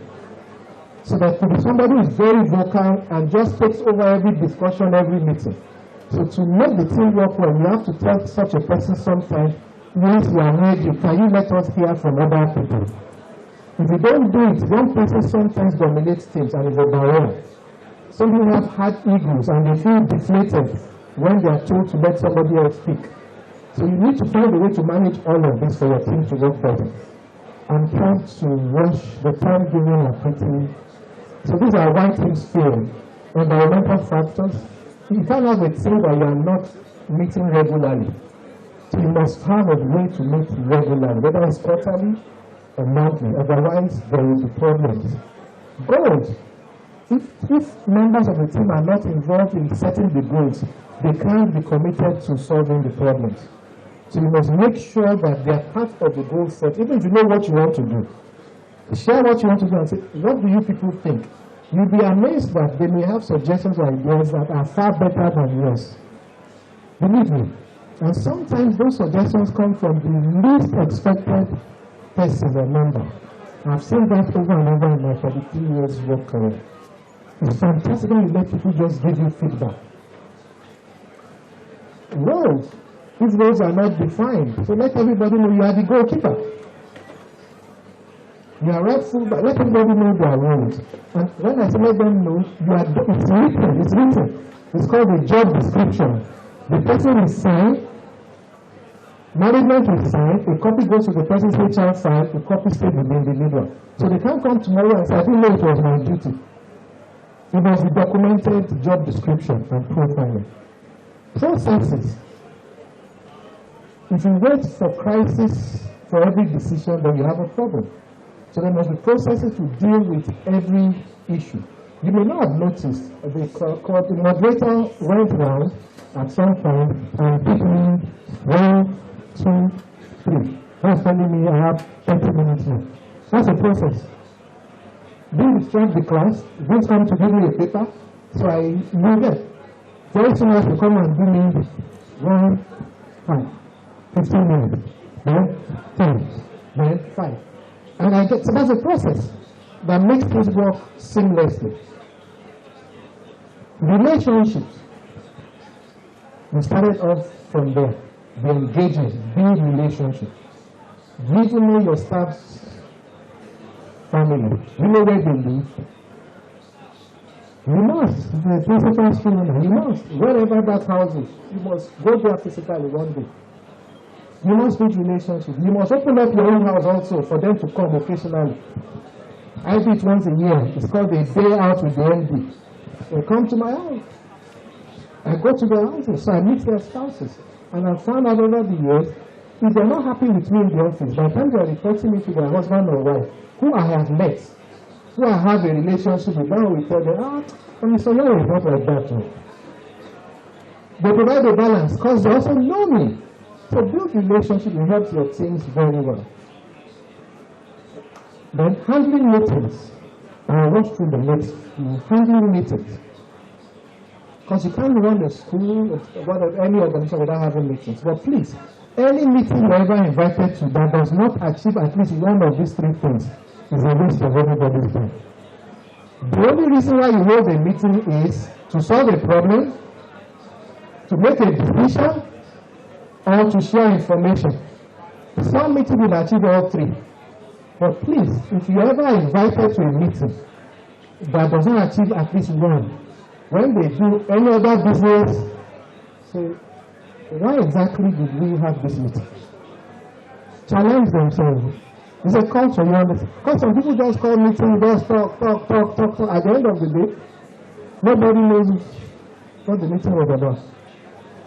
So there could be somebody who is very vocal and just takes over every discussion, every meeting. So to make the team work well, you have to tell such a person sometimes, "Yes, we are ready. Can you let us hear from other people?" If you don't do it, one person sometimes dominates teams and is a barrier. Some people have had egos and they feel deflated when they are told to let somebody else speak. So you need to find a way to manage all of this for your team to work better. And try to rush the time given are pretty. So these are why teams fail. Environmental factors. You can't have a team that you are not meeting regularly. So you must have a way to meet regularly, whether it's quarterly or monthly. Otherwise, there will be problems. Goals. If members of the team are not involved in setting the goals, they can't be committed to solving the problems. So you must make sure that they are part of the goal set, even if you know what you want to do. Share what you want to do and say, "What do you people think?" You'll be amazed that they may have suggestions or ideas that are far better than yours. Believe me. And sometimes those suggestions come from the least expected person or member. I've seen that over and over in my 33 years work career. It's fantastic when you let people just give you feedback. Roles. These roles are not defined. So let everybody know you are the goalkeeper. You are right fullback. Let everybody know their roles. And when I say let them know, it's written. It's called a job description. The person is signed, management will sign, a copy goes to the person's HR file, a copy stays with the individual. So they can't come tomorrow and say, "I didn't know it was my duty." It must be documented job description and profiling. Processes. If you wait for crisis for every decision, then you have a problem. So there must be processes to deal with every issue. You may not have noticed, the moderator went round at some point and picked me 1, 2, 3. That's telling me I have 30 minutes left. That's a process. Being instruct the class, this come to give me a paper, so I move it. Very soon as you come and give me 1, 5, 15 minutes, then 10, then 5. And I get, so that's a process that makes things work seamlessly. Relationships. We started off from there. The engagement, build relationships. Do you know your staff's family? You know where they live? You must. The principal student, you must. Wherever that house is, you must go there physically one day. You must build relationships. You must open up your own house also for them to come occasionally. I do it once a year. It's called a day out with the MD. They come to my house. I go to their houses, so I meet their spouses. And I've found out over the years, if they're not happy with me in the office, by the time they're reporting me to their husband or wife, who I have met, who I have a relationship with, now we tell them, Mr. Oyawoye is not like that. They provide a balance because they also know me. So build relationship will help your teams very well. Then handling meetings. I'll rush through the next few. Handling meetings. Because you can't run a school or any organization without having meetings. But please, any meeting you're ever invited to that does not achieve at least one of these three things is a waste of everybody's time. The only reason why you hold a meeting is to solve a problem, to make a decision, or to share information. Some meeting will achieve all three. But please, if you ever invited to a meeting that does not achieve at least one, when they do any other business, say, why exactly did we have this meeting? Challenge themselves. It's a culture, you understand? Because some people just call meetings, just talk. At the end of the day, nobody knows what the meeting was about.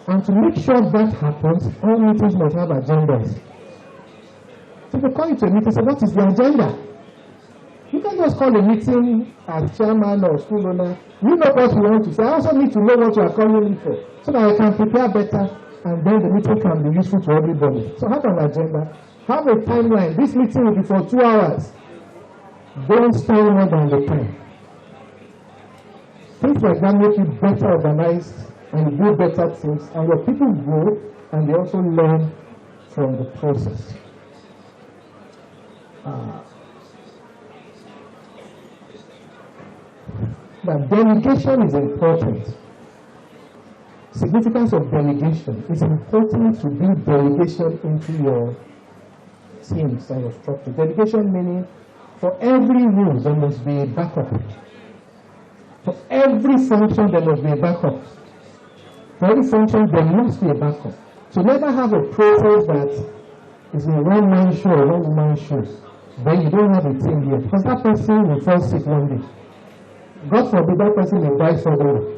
And to make sure that happens, all meetings must have agendas. So if you call it a meeting, say, what is the agenda? You can't just call a meeting as chairman or school owner. You know what you want to say. I also need to know what you are calling me for, so that I can prepare better, and then the meeting can be useful to everybody. So have an agenda. Have a timeline. This meeting will be for 2 hours. Don't spend more than the time. Things like that make you better organized and do better things, and your people grow and they also learn from the process. But delegation is important. Significance of delegation. It's important to build delegation into your teams and your structure. Delegation meaning for every role there must be a backup. For every function there must be a backup. For every function there must be a backup. So never have a process that is a one-man show or one-woman show. Then you don't have a team yet. Because that person will fall sick one day. God forbid that person may die suddenly.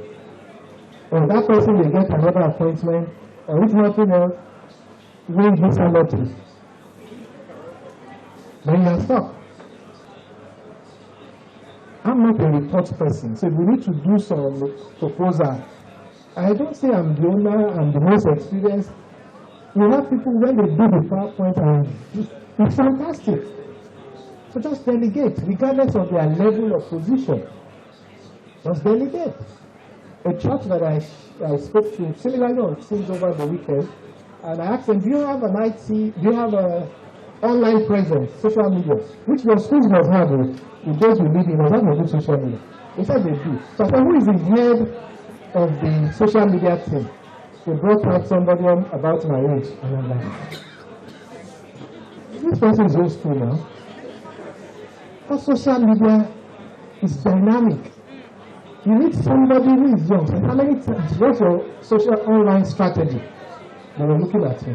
Or that person may get another appointment, or if nothing else, win this lottery. Then you are stuck. I'm not a report person, so if we need to do some proposal, I don't say I'm the owner, I'm the most experienced. You have people, when they do the PowerPoint, and it's fantastic. So just delegate, regardless of their level of position. Just delegate. A church that I spoke to similarly on things over the weekend, and I asked them, do you have an IT, do you have an online presence, social media, which your schools must have it. If those who live in must have no social media. They said they do. So I said, who is the head of the social media team? They brought out somebody about my age, and I'm like, this person is old school now. Because social media is dynamic. You need somebody who is young. And how many times, what's your social online strategy? They were looking at you.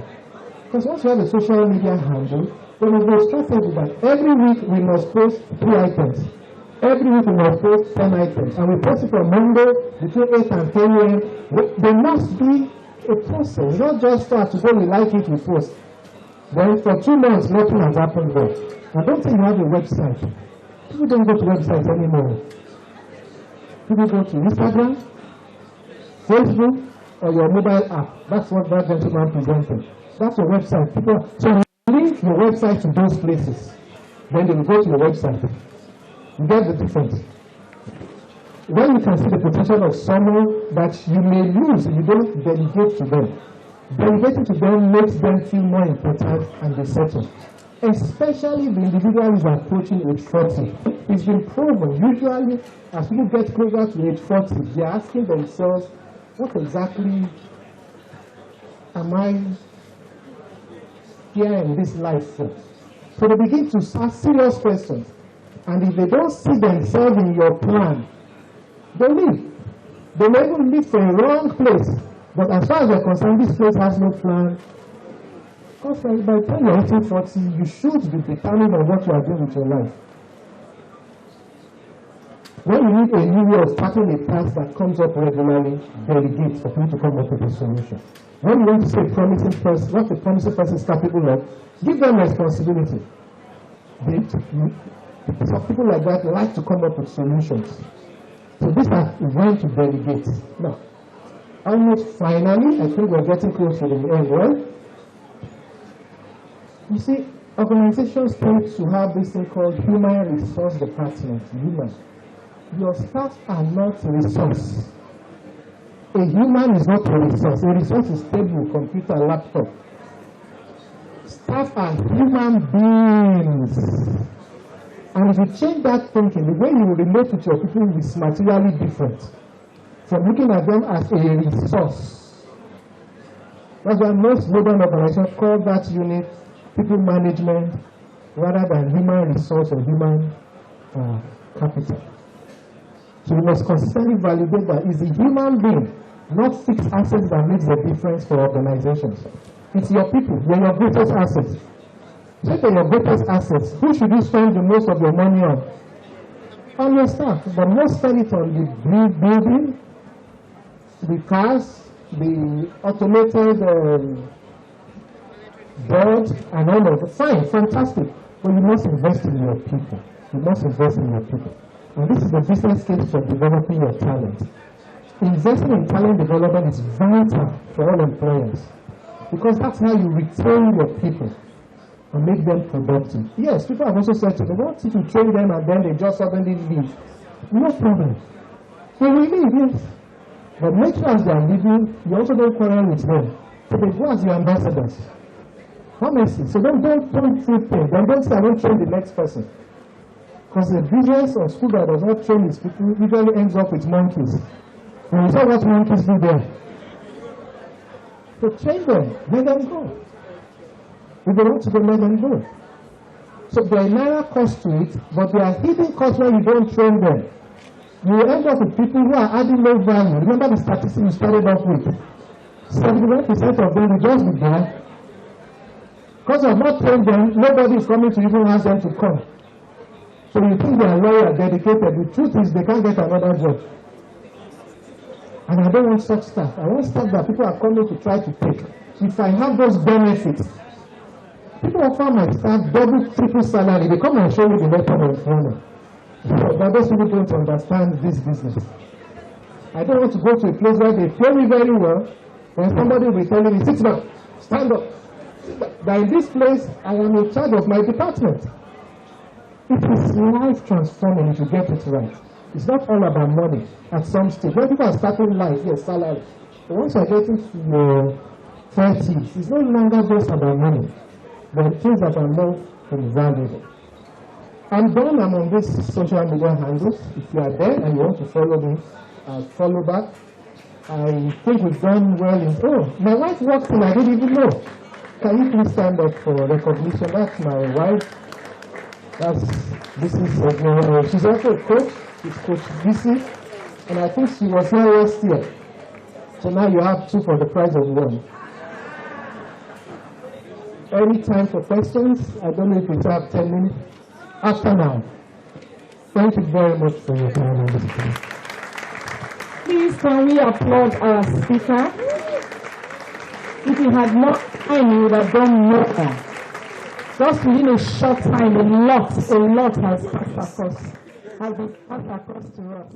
Because once you have a social media handle, there will be a strategy that every week we must post 3 items. Every week we must post 10 items. And we post it on Monday between 8 and 10 a.m. There must be a process. Not just start to say we like it, we post. Then for 2 months, nothing has happened there. I don't think you have a website. People don't go to websites anymore. People go to Instagram, Facebook, or your mobile app. That's what that gentleman presented. That's your website. People, so link your website to those places. Then they will go to your website. You get the difference. Then you can see the potential of someone that you may lose if you don't delegate to them. Delegating to them makes them feel more important and they settle. Especially the individual who is approaching age 40. It's been proven, usually as people get closer to age 40, they are asking themselves, what exactly am I here in this life for? So they begin to ask serious questions. And if they don't see themselves in your plan, they leave. They may even leave for a wrong place. But as far as you're concerned, this place has no plan. Because by the time you're 1840, you should be determined on what you are doing with your life. When you need a new way of starting a task that comes up regularly, delegate for people to come up with a solution. When you want to say promising person, what the promising person is capable of, give them responsibility. Some people like that like to come up with solutions. So these are when to delegate. Now, almost finally, I think we're getting close to the end, right? You see, organizations tend to have this thing called human resource department. Human. Your staff are not a resource. A human is not a resource. A resource is table, computer, laptop. Staff are human beings. And if you change that thinking, the way you relate with your people is materially different from looking at them as a resource. That's why most modern organizations call that unit people management rather than human resource or human capital. So you must consistently validate that it's the human being, not fixed assets, that makes the difference for organizations. It's your people. They're your greatest assets. Check on your greatest assets. Who should you spend the most of your money on? On your staff. But most spend it on the building, the cars, the automated board, and all of it. Fine, fantastic. But you must invest in your people. You must invest in your people. And this is the business case for developing your talent. Investing in talent development is vital for all employers, because that's how you retain your people and make them productive. Yes, people have also said to me, what if you train them and then they just suddenly leave? No problem. They will leave, yes. But make sure as they are leaving, you also don't quarrel with them. So they go as your ambassadors. Honestly. So don't treat them. Don't say I won't train the next person. Because the business or school that does not train its people usually ends up with monkeys. And you saw what monkeys do there. So train them, let them go. If they want to go, let them go. So there are naira costs to it, but there are hidden costs when you don't train them. You will end up with people who are adding no value. Remember the statistics you started off with. 71% of them will just be there. Because you have not trained them, nobody is coming to even ask them to come. So you think they are loyal, dedicated. The truth is they can't get another job. And I don't want such stuff. I want stuff that people are coming to try to take. If I have those benefits, people offer my staff double, triple salary. They come and show you the letter of employment. But those people don't understand this business. I don't want to go to a place where they pay me very well, when somebody will be telling me, sit down, stand up. That in this place, I am in charge of my department. It is life transforming if you get it right. It's not all about money at some stage. When people are starting life, yes, salary. But once you're getting to your 30s, it's no longer just about money. There are things that are more invaluable. I'm done. I'm on this social media handles. If you are there and you want to follow me, I'll follow back. I think we've done well in. Oh, my wife walked in. I didn't even know. Can you please stand up for recognition? That's my wife. This is she's also a coach. She's Coach BC, and I think she was here last year. So now you have two for the price of one. Any time for questions? I don't know if we have 10 minutes. After now. Thank you very much for your time on this place. Please can we applaud our speaker? If he had more time, he would have done more. Just within a short time, a lot has been passed across to us.